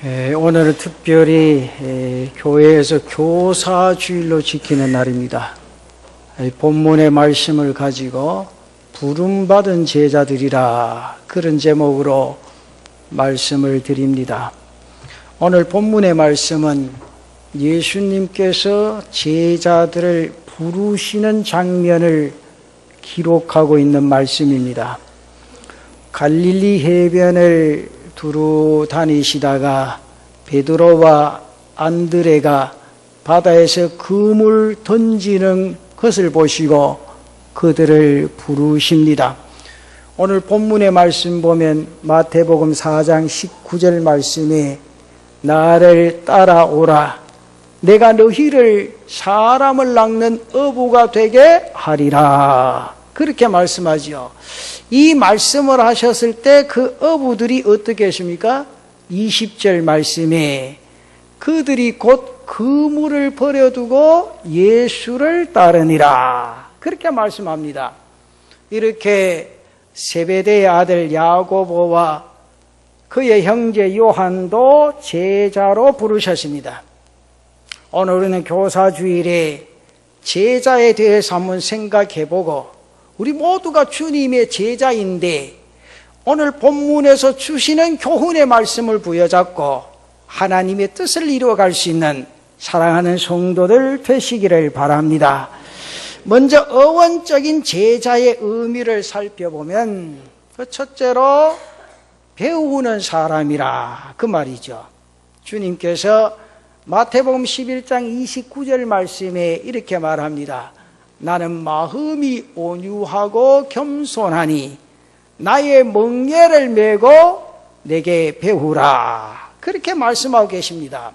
오늘은 특별히 교회에서 교사주일로 지키는 날입니다. 본문의 말씀을 가지고 부름받은 제자들이라, 그런 제목으로 말씀을 드립니다. 오늘 본문의 말씀은 예수님께서 제자들을 부르시는 장면을 기록하고 있는 말씀입니다. 갈릴리 해변을 두루 다니시다가 베드로와 안드레가 바다에서 그물 던지는 것을 보시고 그들을 부르십니다. 오늘 본문의 말씀 보면 마태복음 4장 19절 말씀에 나를 따라오라, 내가 너희를 사람을 낚는 어부가 되게 하리라, 그렇게 말씀하지요. 이 말씀을 하셨을 때 그 어부들이 어떻게 했습니까? 20절 말씀에 그들이 곧 그물을 버려두고 예수를 따르니라, 그렇게 말씀합니다. 이렇게 세베대의 아들 야고보와 그의 형제 요한도 제자로 부르셨습니다. 오늘 우리는 교사주일에 제자에 대해서 한번 생각해보고, 우리 모두가 주님의 제자인데 오늘 본문에서 주시는 교훈의 말씀을 부여잡고 하나님의 뜻을 이루어갈 수 있는 사랑하는 성도들 되시기를 바랍니다. 먼저 어원적인 제자의 의미를 살펴보면 그 첫째로 배우는 사람이라, 그 말이죠. 주님께서 마태복음 11장 29절 말씀에 이렇게 말합니다. 나는 마음이 온유하고 겸손하니 나의 멍에를 메고 내게 배우라, 그렇게 말씀하고 계십니다.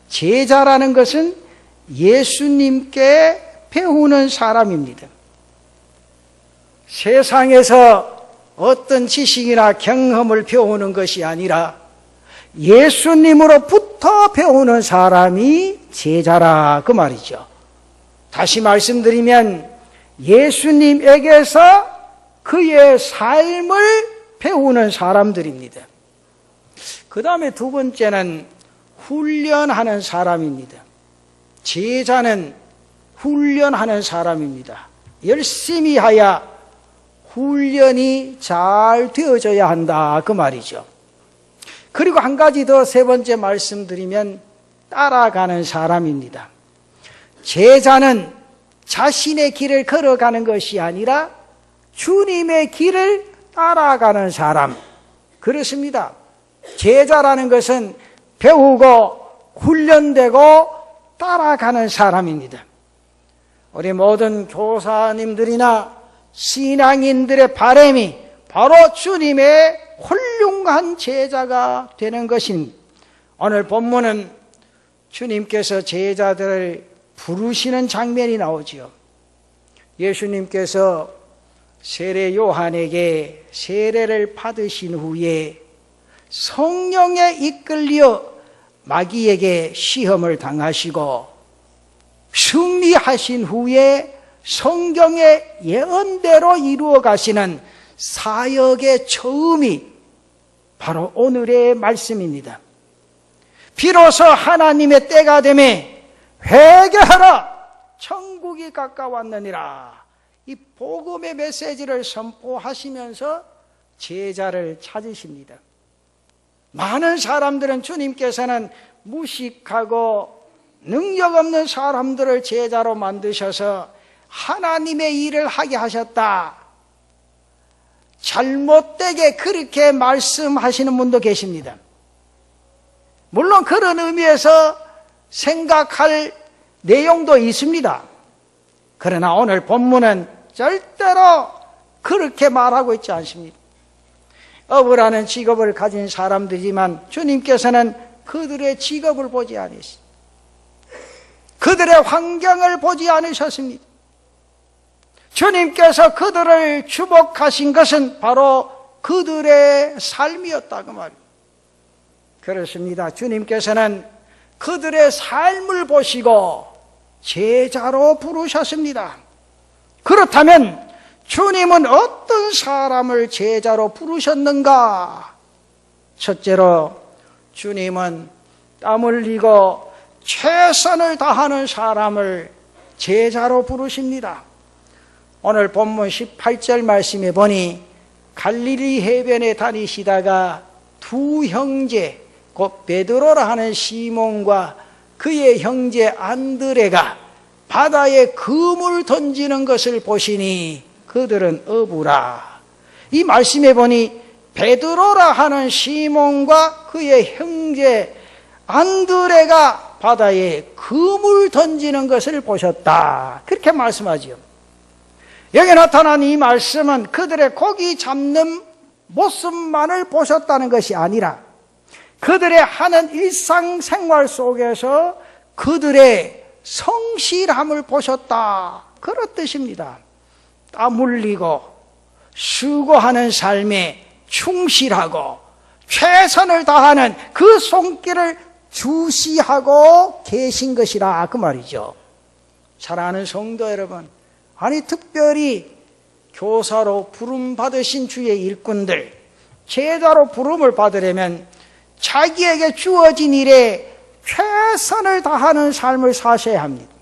제자라는 것은 예수님께 배우는 사람입니다. 세상에서 어떤 지식이나 경험을 배우는 것이 아니라 예수님으로부터 배우는 사람이 제자라, 그 말이죠. 다시 말씀드리면 예수님에게서 그의 삶을 배우는 사람들입니다. 그 다음에 두 번째는 훈련하는 사람입니다. 제자는 훈련하는 사람입니다. 열심히 하여 훈련이 잘 되어져야 한다, 그 말이죠. 그리고 한 가지 더, 세 번째 말씀드리면 따라가는 사람입니다. 제자는 자신의 길을 걸어가는 것이 아니라 주님의 길을 따라가는 사람, 그렇습니다. 제자라는 것은 배우고 훈련되고 따라가는 사람입니다. 우리 모든 교사님들이나 신앙인들의 바람이 바로 주님의 훌륭한 제자가 되는 것입니다. 오늘 본문은 주님께서 제자들을 부르시는 장면이 나오지요. 예수님께서 세례 요한에게 세례를 받으신 후에 성령에 이끌려 마귀에게 시험을 당하시고 승리하신 후에 성경의 예언대로 이루어 가시는 사역의 처음이 바로 오늘의 말씀입니다. 비로소 하나님의 때가 되매 회개하라, 천국이 가까웠느니라, 이 복음의 메시지를 선포하시면서 제자를 찾으십니다. 많은 사람들은 주님께서는 무식하고 능력 없는 사람들을 제자로 만드셔서 하나님의 일을 하게 하셨다, 잘못되게 그렇게 말씀하시는 분도 계십니다. 물론 그런 의미에서 생각할 내용도 있습니다. 그러나 오늘 본문은 절대로 그렇게 말하고 있지 않습니다. 어부라는 직업을 가진 사람들이지만 주님께서는 그들의 직업을 보지 않으셨습니다. 그들의 환경을 보지 않으셨습니다. 주님께서 그들을 주목하신 것은 바로 그들의 삶이었다, 그 말입니다. 그렇습니다. 주님께서는 그들의 삶을 보시고 제자로 부르셨습니다. 그렇다면 주님은 어떤 사람을 제자로 부르셨는가? 첫째로 주님은 땀 흘리고 최선을 다하는 사람을 제자로 부르십니다. 오늘 본문 18절 말씀에 보니 갈릴리 해변에 다니시다가 두 형제, 곧 베드로라 하는 시몬과 그의 형제 안드레가 바다에 그물 던지는 것을 보시니 그들은 어부라. 이 말씀에 보니 베드로라 하는 시몬과 그의 형제 안드레가 바다에 그물 던지는 것을 보셨다. 그렇게 말씀하지요. 여기 나타난 이 말씀은 그들의 고기 잡는 모습만을 보셨다는 것이 아니라 그들의 하는 일상생활 속에서 그들의 성실함을 보셨다. 그런 뜻입니다. 땀 흘리고 수고하는 삶에 충실하고 최선을 다하는 그 손길을 주시하고 계신 것이라 그 말이죠. 사랑하는 성도 여러분, 아니 특별히 교사로 부름 받으신 주의 일꾼들, 제자로 부름을 받으려면 자기에게 주어진 일에 최선을 다하는 삶을 사셔야 합니다.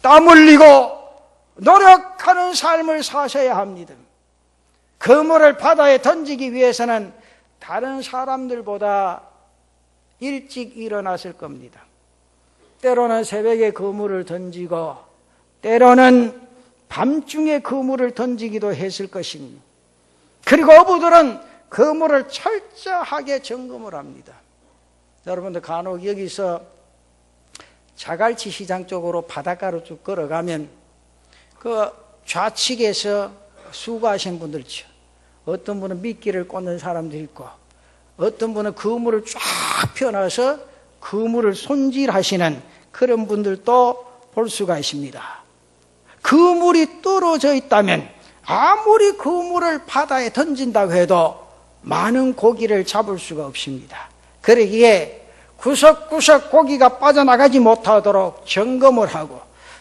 땀 흘리고 노력하는 삶을 사셔야 합니다. 그물을 바다에 던지기 위해서는 다른 사람들보다 일찍 일어났을 겁니다. 때로는 새벽에 그물을 던지고 때로는 밤중에 그물을 던지기도 했을 것입니다. 그리고 어부들은 그물을 철저하게 점검을 합니다. 여러분들 간혹 여기서 자갈치 시장 쪽으로 바닷가로 쭉 걸어가면 그 좌측에서 수고하신 분들 있죠. 어떤 분은 미끼를 꽂는 사람도 있고 어떤 분은 그물을 쫙 펴놔서 그물을 손질하시는 그런 분들도 볼 수가 있습니다. 그물이 떨어져 있다면 아무리 그물을 바다에 던진다고 해도 많은 고기를 잡을 수가 없습니다. 그러기에 구석구석 고기가 빠져나가지 못하도록 점검을 하고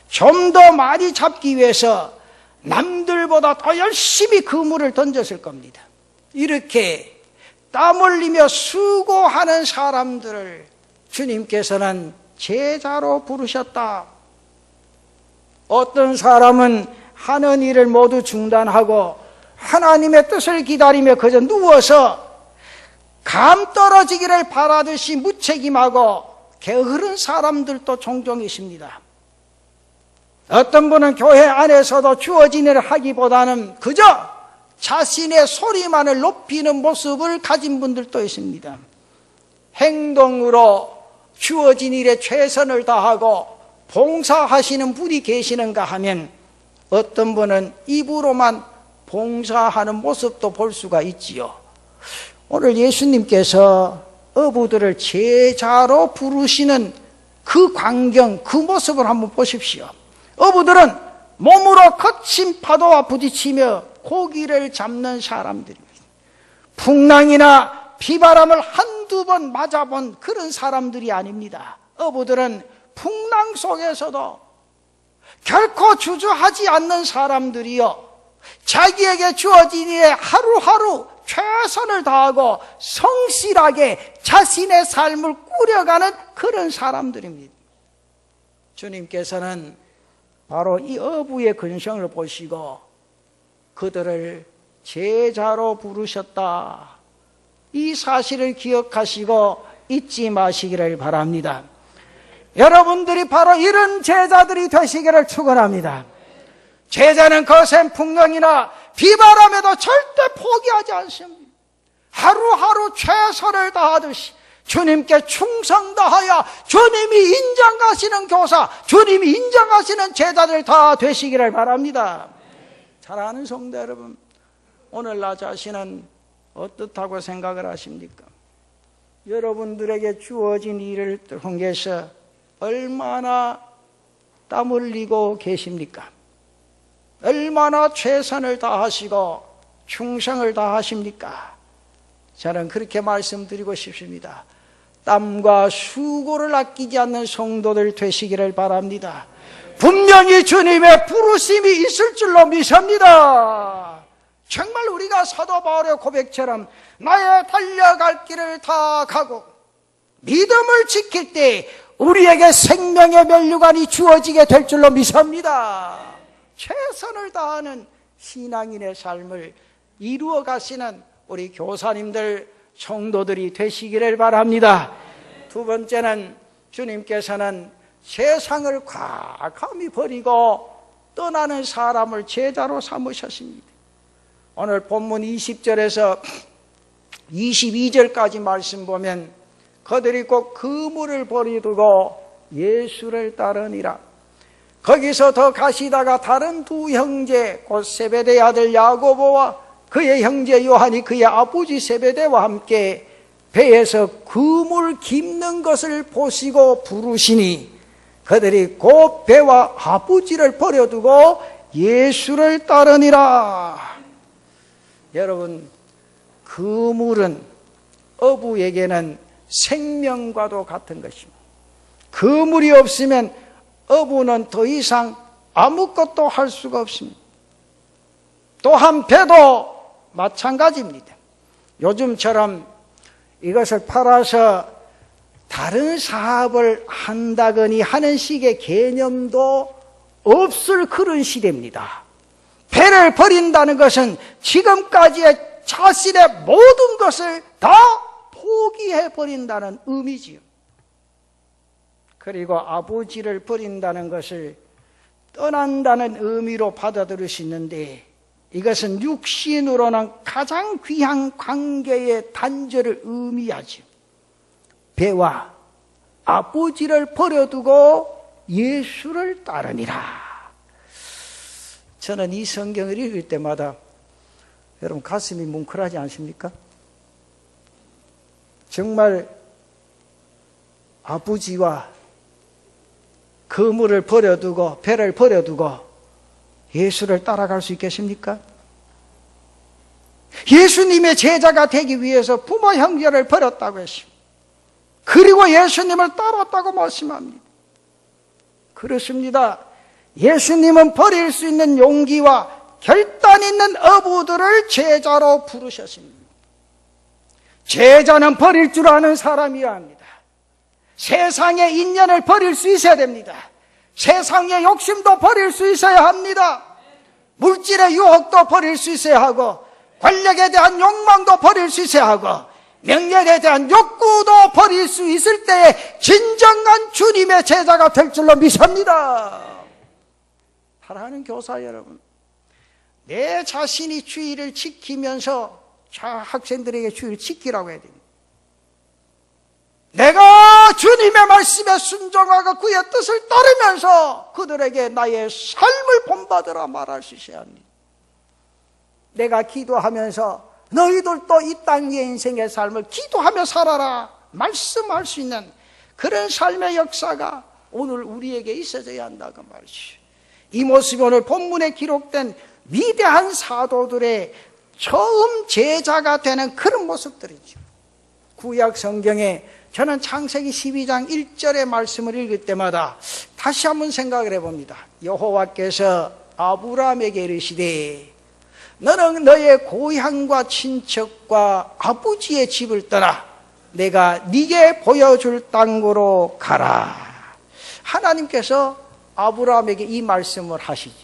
좀 더 많이 잡기 위해서 남들보다 더 열심히 그물을 던졌을 겁니다. 이렇게 땀 흘리며 수고하는 사람들을 주님께서는 제자로 부르셨다. 어떤 사람은 하는 일을 모두 중단하고 하나님의 뜻을 기다리며 그저 누워서 감 떨어지기를 바라듯이 무책임하고 게으른 사람들도 종종 있습니다. 어떤 분은 교회 안에서도 주어진 일을 하기보다는 그저 자신의 소리만을 높이는 모습을 가진 분들도 있습니다. 행동으로 주어진 일에 최선을 다하고 봉사하시는 분이 계시는가 하면 어떤 분은 입으로만 봉사하는 모습도 볼 수가 있지요. 오늘 예수님께서 어부들을 제자로 부르시는 그 광경, 그 모습을 한번 보십시오. 어부들은 몸으로 거친 파도와 부딪히며 고기를 잡는 사람들입니다. 풍랑이나 비바람을 한두 번 맞아본 그런 사람들이 아닙니다. 어부들은 풍랑 속에서도 결코 주저하지 않는 사람들이요, 자기에게 주어진 일에 하루하루 최선을 다하고 성실하게 자신의 삶을 꾸려가는 그런 사람들입니다. 주님께서는 바로 이 어부의 근성을 보시고 그들을 제자로 부르셨다. 이 사실을 기억하시고 잊지 마시기를 바랍니다. 여러분들이 바로 이런 제자들이 되시기를 축원합니다. 제자는 거센 풍랑이나 비바람에도 절대 포기하지 않습니다. 하루하루 최선을 다하듯이 주님께 충성 다하여 주님이 인정하시는 교사, 주님이 인정하시는 제자들 다 되시기를 바랍니다. 사랑하는 성도 여러분, 오늘 나 자신은 어떻다고 생각을 하십니까? 여러분들에게 주어진 일을 통해서 얼마나 땀 흘리고 계십니까? 얼마나 최선을 다하시고 충성을 다하십니까? 저는 그렇게 말씀드리고 싶습니다. 땀과 수고를 아끼지 않는 성도들 되시기를 바랍니다. 분명히 주님의 부르심이 있을 줄로 믿습니다. 정말 우리가 사도 바울의 고백처럼 나의 달려갈 길을 다 가고 믿음을 지킬 때 우리에게 생명의 면류관이 주어지게 될 줄로 믿습니다. 최선을 다하는 신앙인의 삶을 이루어 가시는 우리 교사님들, 성도들이 되시기를 바랍니다. 두 번째는 주님께서는 세상을 과감히 버리고 떠나는 사람을 제자로 삼으셨습니다. 오늘 본문 20절에서 22절까지 말씀 보면 그들이 꼭 그물을 버리두고 예수를 따르니라. 거기서 더 가시다가 다른 두 형제 곧 세베대의 아들 야고보와 그의 형제 요한이 그의 아버지 세베대와 함께 배에서 그물 깁는 것을 보시고 부르시니 그들이 곧 배와 아버지를 버려두고 예수를 따르니라. 여러분, 그물은 어부에게는 생명과도 같은 것입니다. 그물이 없으면 어부는 더 이상 아무것도 할 수가 없습니다. 또한 배도 마찬가지입니다. 요즘처럼 이것을 팔아서 다른 사업을 한다거니 하는 식의 개념도 없을 그런 시대입니다. 배를 버린다는 것은 지금까지의 자신의 모든 것을 다 포기해버린다는 의미지요. 그리고 아버지를 버린다는 것을 떠난다는 의미로 받아들일 수 있는데, 이것은 육신으로는 가장 귀한 관계의 단절을 의미하죠. 배와 아버지를 버려두고 예수를 따르니라. 저는 이 성경을 읽을 때마다 여러분 가슴이 뭉클하지 않습니까? 정말 아버지와 그물을 버려두고 배를 버려두고 예수를 따라갈 수 있겠습니까? 예수님의 제자가 되기 위해서 부모 형제를 버렸다고 했습니다. 그리고 예수님을 따랐다고 말씀합니다. 그렇습니다. 예수님은 버릴 수 있는 용기와 결단 있는 어부들을 제자로 부르셨습니다. 제자는 버릴 줄 아는 사람이어야 합니다. 세상의 인연을 버릴 수 있어야 됩니다. 세상의 욕심도 버릴 수 있어야 합니다. 물질의 유혹도 버릴 수 있어야 하고, 권력에 대한 욕망도 버릴 수 있어야 하고, 명예에 대한 욕구도 버릴 수 있을 때에 진정한 주님의 제자가 될 줄로 믿습니다. 사랑하는 교사 여러분, 내 자신이 주의를 지키면서 학생들에게 주의를 지키라고 해야 됩니다. 내가 주님의 말씀에 순종하고 그의 뜻을 따르면서 그들에게 나의 삶을 본받으라 말할 수 있어야 합니다. 내가 기도하면서 너희들도 이 땅 위의 인생의 삶을 기도하며 살아라 말씀할 수 있는 그런 삶의 역사가 오늘 우리에게 있어져야 한다고 말이죠. 이 모습이 오늘 본문에 기록된 위대한 사도들의 처음 제자가 되는 그런 모습들이죠. 구약 성경에 저는 창세기 12장 1절의 말씀을 읽을 때마다 다시 한번 생각을 해봅니다. 여호와께서 아브라함에게 이르시되 너는 너의 고향과 친척과 아버지의 집을 떠나 내가 네게 보여줄 땅으로 가라. 하나님께서 아브라함에게 이 말씀을 하시지.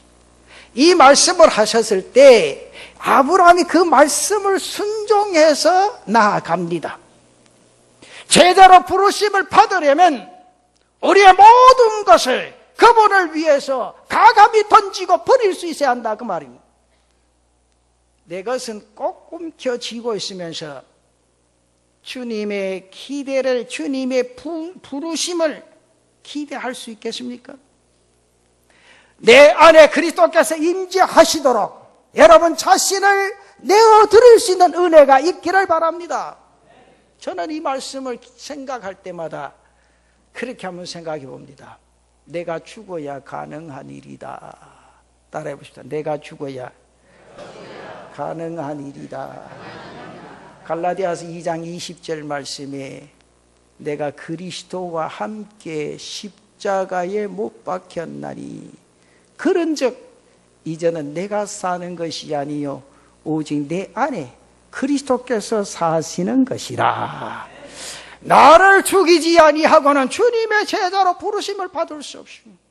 이 말씀을 하셨을 때 아브라함이 그 말씀을 순종해서 나아갑니다. 제자로 부르심을 받으려면 우리의 모든 것을 그분을 위해서 과감히 던지고 버릴 수 있어야 한다 그 말입니다. 내 것은 꼭 움켜쥐고 있으면서 주님의 기대를, 주님의 부르심을 기대할 수 있겠습니까? 내 안에 그리스도께서 임재하시도록 여러분 자신을 내어드릴 수 있는 은혜가 있기를 바랍니다. 저는 이 말씀을 생각할 때마다 그렇게 한번 생각해 봅니다. 내가 죽어야 가능한 일이다. 따라해 보십시다. 내가 죽어야 가능한 일이다. 갈라디아서 2장 20절 말씀에 내가 그리스도와 함께 십자가에 못 박혔나니 그런즉 이제는 내가 사는 것이 아니요 오직 내 안에 그리스도께서 사시는 것이라. 나를 죽이지 아니하고는 주님의 제자로 부르심을 받을 수 없습니다.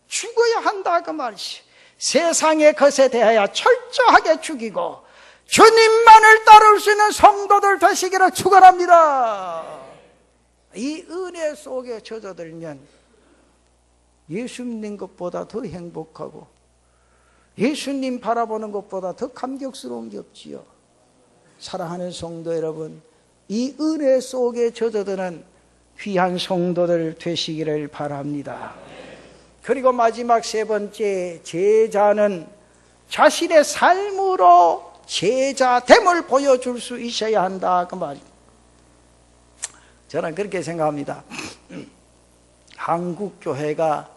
죽어야 한다 그 말이지. 세상의 것에 대하여 철저하게 죽이고 주님만을 따를 수 있는 성도들 되시기를 축원합니다. 이 은혜 속에 젖어들면 예수 믿는 것보다 더 행복하고 예수님 바라보는 것보다 더 감격스러운 게 없지요. 사랑하는 성도 여러분, 이 은혜 속에 젖어드는 귀한 성도들 되시기를 바랍니다. 그리고 마지막 세 번째, 제자는 자신의 삶으로 제자됨을 보여줄 수 있어야 한다 그 말입니다. 저는 그렇게 생각합니다. 한국 교회가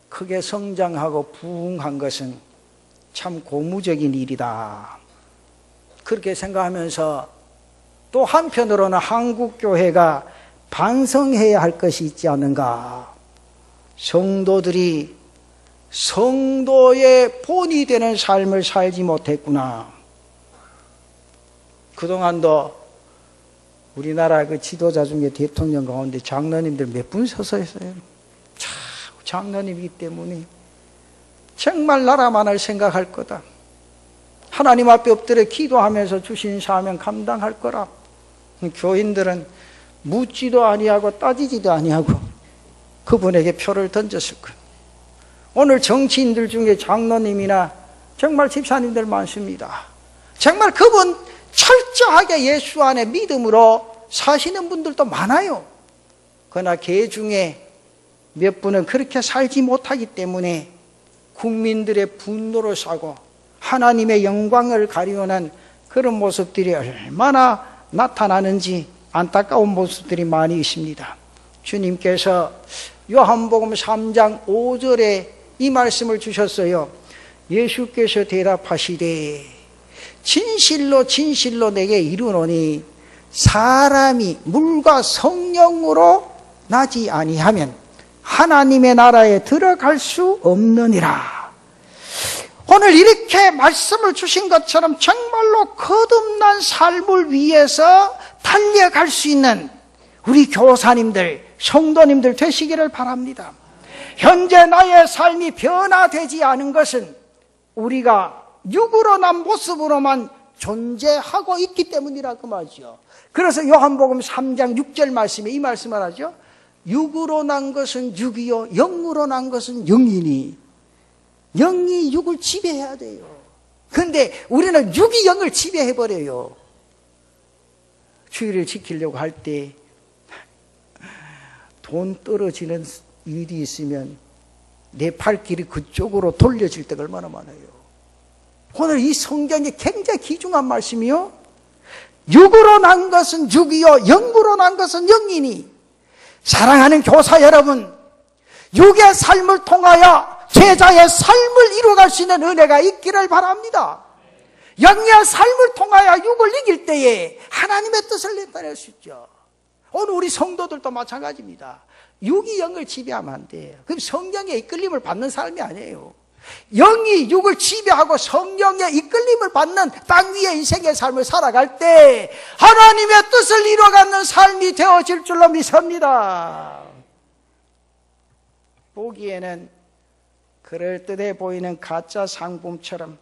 크게 성장하고 부흥한 것은 참 고무적인 일이다. 그렇게 생각하면서 또 한편으로는 한국 교회가 반성해야 할 것이 있지 않은가. 성도들이 성도의 본이 되는 삶을 살지 못했구나. 그동안도 우리나라 그 지도자 중에 대통령 가운데 장로님들 몇 분 서서 했어요. 참 장로님이기 때문에 정말 나라만을 생각할 거다. 하나님 앞에 엎드려 기도하면서 주신 사명 감당할 거라. 교인들은 묻지도 아니하고 따지지도 아니하고 그분에게 표를 던졌을 거예요. 오늘 정치인들 중에 장로님이나 정말 집사님들 많습니다. 정말 그분 철저하게 예수 안에 믿음으로 사시는 분들도 많아요. 그러나 그 중에 몇 분은 그렇게 살지 못하기 때문에 국민들의 분노를 사고 하나님의 영광을 가리우는 그런 모습들이 얼마나 나타나는지 안타까운 모습들이 많이 있습니다. 주님께서 요한복음 3장 5절에 이 말씀을 주셨어요. 예수께서 대답하시되 진실로 진실로 내게 이르노니 사람이 물과 성령으로 나지 아니하면 하나님의 나라에 들어갈 수 없느니라. 오늘 이렇게 말씀을 주신 것처럼 정말로 거듭난 삶을 위해서 달려갈 수 있는 우리 교사님들, 성도님들 되시기를 바랍니다. 현재 나의 삶이 변화되지 않은 것은 우리가 육으로 난 모습으로만 존재하고 있기 때문이라고 말이죠. 그래서 요한복음 3장 6절 말씀에 이 말씀을 하죠. 육으로 난 것은 육이요 영으로 난 것은 영이니 영이 육을 지배해야 돼요. 그런데 우리는 육이 영을 지배해버려요. 주의를 지키려고 할 때 돈 떨어지는 일이 있으면 내 발길이 그쪽으로 돌려질 때가 얼마나 많아요. 오늘 이 성경이 굉장히 귀중한 말씀이요. 육으로 난 것은 육이요 영으로 난 것은 영이니. 사랑하는 교사 여러분, 육의 삶을 통하여 제자의 삶을 이루어갈 수 있는 은혜가 있기를 바랍니다. 영의 삶을 통하여 육을 이길 때에 하나님의 뜻을 나타낼 수 있죠. 오늘 우리 성도들도 마찬가지입니다. 육이 영을 지배하면 안 돼요. 그럼 성령의 이끌림을 받는 삶이 아니에요. 영이 육을 지배하고 성령의 이끌림을 받는 땅 위의 인생의 삶을 살아갈 때 하나님의 뜻을 이루어가는 삶이 되어질 줄로 믿습니다. 보기에는 그럴듯해 보이는 가짜 상품처럼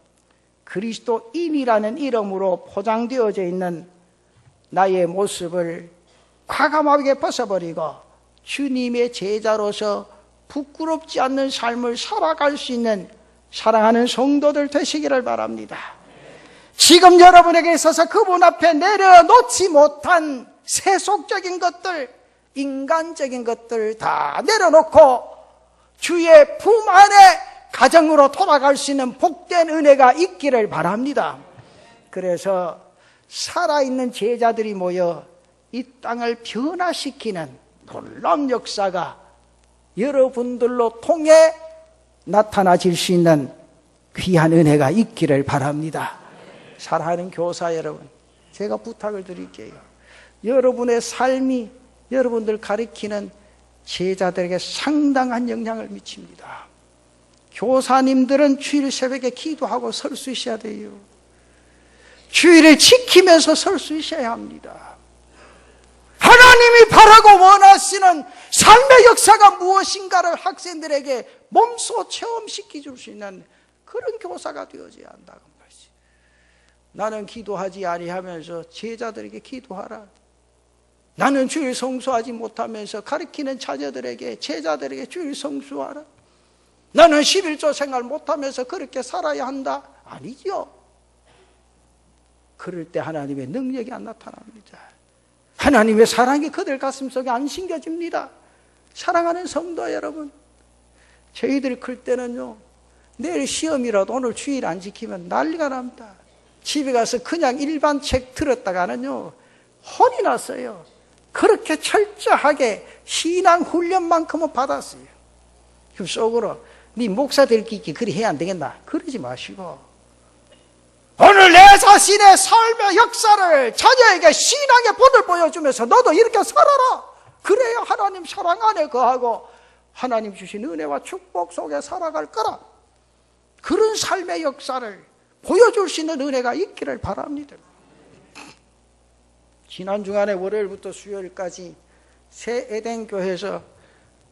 그리스도인이라는 이름으로 포장되어져 있는 나의 모습을 과감하게 벗어버리고 주님의 제자로서 부끄럽지 않는 삶을 살아갈 수 있는 사랑하는 성도들 되시기를 바랍니다. 지금 여러분에게 있어서 그분 앞에 내려놓지 못한 세속적인 것들, 인간적인 것들 다 내려놓고 주의 품 안에 가정으로 돌아갈 수 있는 복된 은혜가 있기를 바랍니다. 그래서 살아있는 제자들이 모여 이 땅을 변화시키는 놀라운 역사가 여러분들로 통해 나타나질 수 있는 귀한 은혜가 있기를 바랍니다. 사랑하는 교사 여러분, 제가 부탁을 드릴게요. 여러분의 삶이 여러분들 가리키는 제자들에게 상당한 영향을 미칩니다. 교사님들은 주일 새벽에 기도하고 설 수 있어야 돼요. 주일을 지키면서 설 수 있어야 합니다. 하나님의 바라고 원하시는 삶의 역사가 무엇인가를 학생들에게 몸소 체험시켜 줄 수 있는 그런 교사가 되어져야 한다고 말이지. 나는 기도하지 아니하면서 제자들에게 기도하라. 나는 주일 성수하지 못하면서 가르치는 자녀들에게, 제자들에게 주일 성수하라. 나는 11조 생활 못하면서 그렇게 살아야 한다. 아니죠. 그럴 때 하나님의 능력이 안 나타납니다. 하나님의 사랑이 그들 가슴속에 안 심겨집니다. 사랑하는 성도 여러분, 저희들이 클 때는요, 내일 시험이라도 오늘 주일 안 지키면 난리가 납니다. 집에 가서 그냥 일반 책 들었다가는요, 혼이 났어요. 그렇게 철저하게 신앙 훈련만큼은 받았어요. 그럼 속으로 네 목사 될 끼기 그리 해야 안 되겠나? 그러지 마시고 오늘 내 자신의 삶의 역사를 자녀에게 신앙의 본을 보여주면서 너도 이렇게 살아라. 그래야 하나님 사랑 안에 거하고 하나님 주신 은혜와 축복 속에 살아갈 거라. 그런 삶의 역사를 보여줄 수 있는 은혜가 있기를 바랍니다. 지난 주간에 월요일부터 수요일까지 새 에덴 교회에서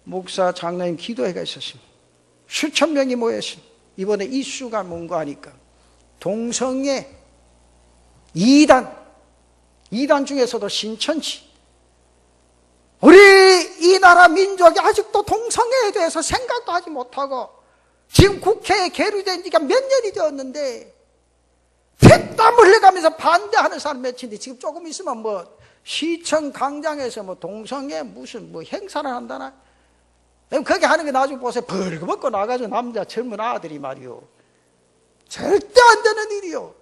목사 장로님 기도회가 있었습니다. 수천 명이 모였습니다. 이번에 이슈가 뭔가 하니까 동성애 2단 중에서도 신천지, 우리 이 나라 민족이 아직도 동성애에 대해서 생각도 하지 못하고 지금 국회에 계류된 지가 몇 년이 되었는데 피땀 흘려가면서 반대하는 사람 몇인데 지금 조금 있으면 뭐 시청 광장에서 뭐 동성애 무슨 뭐 행사를 한다나. 그렇게 하는 게 나중에 보세요. 벌거벗고 나가서 남자 젊은 아들이 말이요. 절대 안 되는 일이요.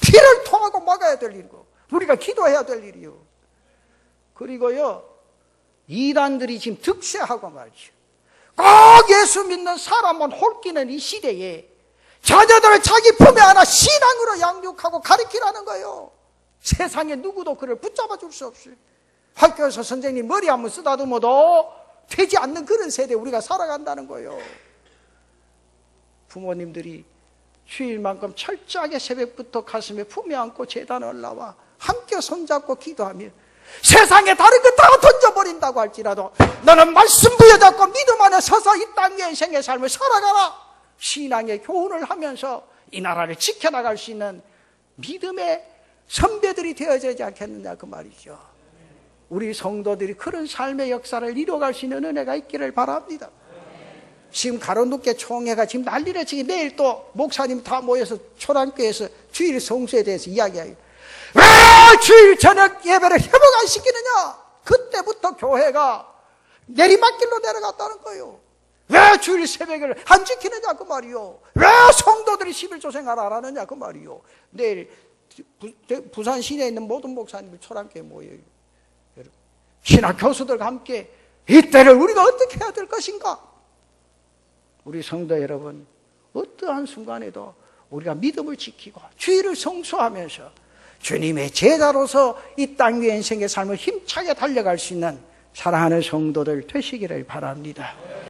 피를 토하고 막아야 될 일이고 우리가 기도해야 될 일이요. 그리고요, 이단들이 지금 득세하고 말이죠. 꼭 예수 믿는 사람만 홀끼는 이 시대에 자녀들을 자기 품에 안아 신앙으로 양육하고 가르치라는 거예요. 세상에 누구도 그를 붙잡아 줄 수 없어요. 학교에서 선생님 머리 한번 쓰다듬어도 되지 않는 그런 세대에 우리가 살아간다는 거예요. 부모님들이 주일만큼 철저하게 새벽부터 가슴에 품에 안고 제단에 올라와 함께 손잡고 기도하며 세상에 다른 거 다 던져버린다고 할지라도 너는 말씀 부여잡고 믿음 안에 서서 이 땅의 인생의 삶을 살아가라. 신앙의 교훈을 하면서 이 나라를 지켜나갈 수 있는 믿음의 선배들이 되어지지 않겠느냐 그 말이죠. 우리 성도들이 그런 삶의 역사를 이뤄갈 수 있는 은혜가 있기를 바랍니다. 지금 가로눕게 총회가 지금 난리를 치기 내일 또 목사님 다 모여서 초랑교에서 주일 성수에 대해서 이야기해요. 왜 주일 저녁 예배를 회복 안 시키느냐? 그때부터 교회가 내리막길로 내려갔다는 거예요. 왜 주일 새벽을 안 지키느냐 그 말이요. 왜 성도들이 11조 생활 안 하느냐 그 말이요. 내일 부산 시내에 있는 모든 목사님들 초랑교에 모여요. 신학 교수들과 함께 이때를 우리가 어떻게 해야 될 것인가? 우리 성도 여러분, 어떠한 순간에도 우리가 믿음을 지키고 주일을 성수하면서 주님의 제자로서 이 땅 위의 인생의 삶을 힘차게 달려갈 수 있는 사랑하는 성도들 되시기를 바랍니다.